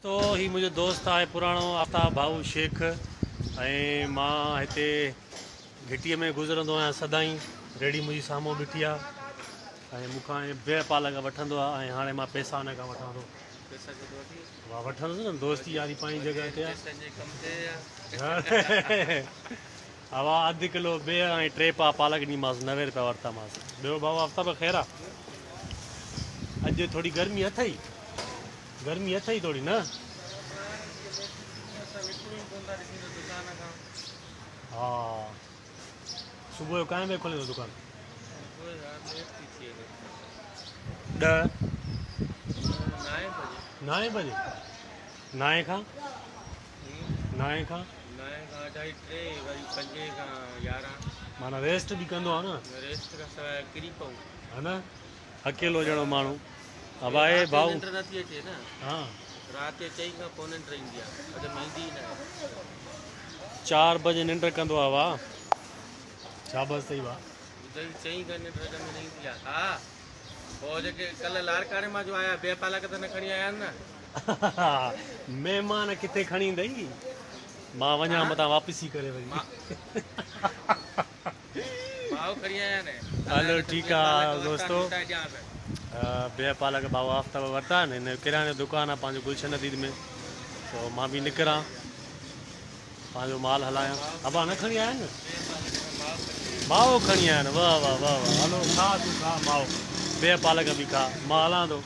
तो ही मुझे दोस्त है पुराणो आफ्ताब भाऊ शेख ऐं मां हिते घिटीअ में गुज़रंदो आहियां सदाईं। रेडी मुंहिंजी साम्हूं बीठी आहे ऐं मूंखां बे पालक वठंदो आहे ऐं हाणे मां पैसा हुन खां वठां थो। वाह वठंदुसि न, दोस्ती यारी पंहिंजी जॻह ते आहे। हवा अधु किलो बे ऐं 3 पा पालक ॾींदीमांसि, 90 रुपया वरितामांसि। ॿियो भाऊ आफ्ताब ख़ैरु आहे? अॼु थोरी गर्मी अथई, गर्मी अथई थोरी न? हा सुबुह जो काएं बजे खोले दुकान? 10 9 बजे 9 खां 9 खां माना रेस्ट बि कंदो आहे न, है न? अकेलो ॼणो माण्हू। अब आहे भाऊ नथी अचे न, हाँ राति 4 खां पोइ निंड ईंदी आहे, अॼु मेहंदी न 4 बजे निंड कंदो आहे। वाह शाबाश सही वाह। 4 खां निंड में ईंदी आहे। हा पोइ जेके कल्ह लाड़काणे मां जो आया बे पालक त न खणी आया आहिनि न। महिमान किथे खणी ईंदई, मां वञा मतां वापसी करे वरी। भाऊ खणी आया आहिनि। हलो ठीकु आहे दोस्तो, बे पालक भाऊ आफ्ताब वरिता आहिनि। हिन किराने दुकानु आहे पंहिंजो गुलशन नदीर में, तो मां बि निकिरां पंहिंजो माल हलायां। अबा न खणी आया आहिनि, माओ खणी आया आहिनि। वाह वाह वाह वाह। हलो खा तूं खा माओ, बे पालक बि खा, मां हलां थो।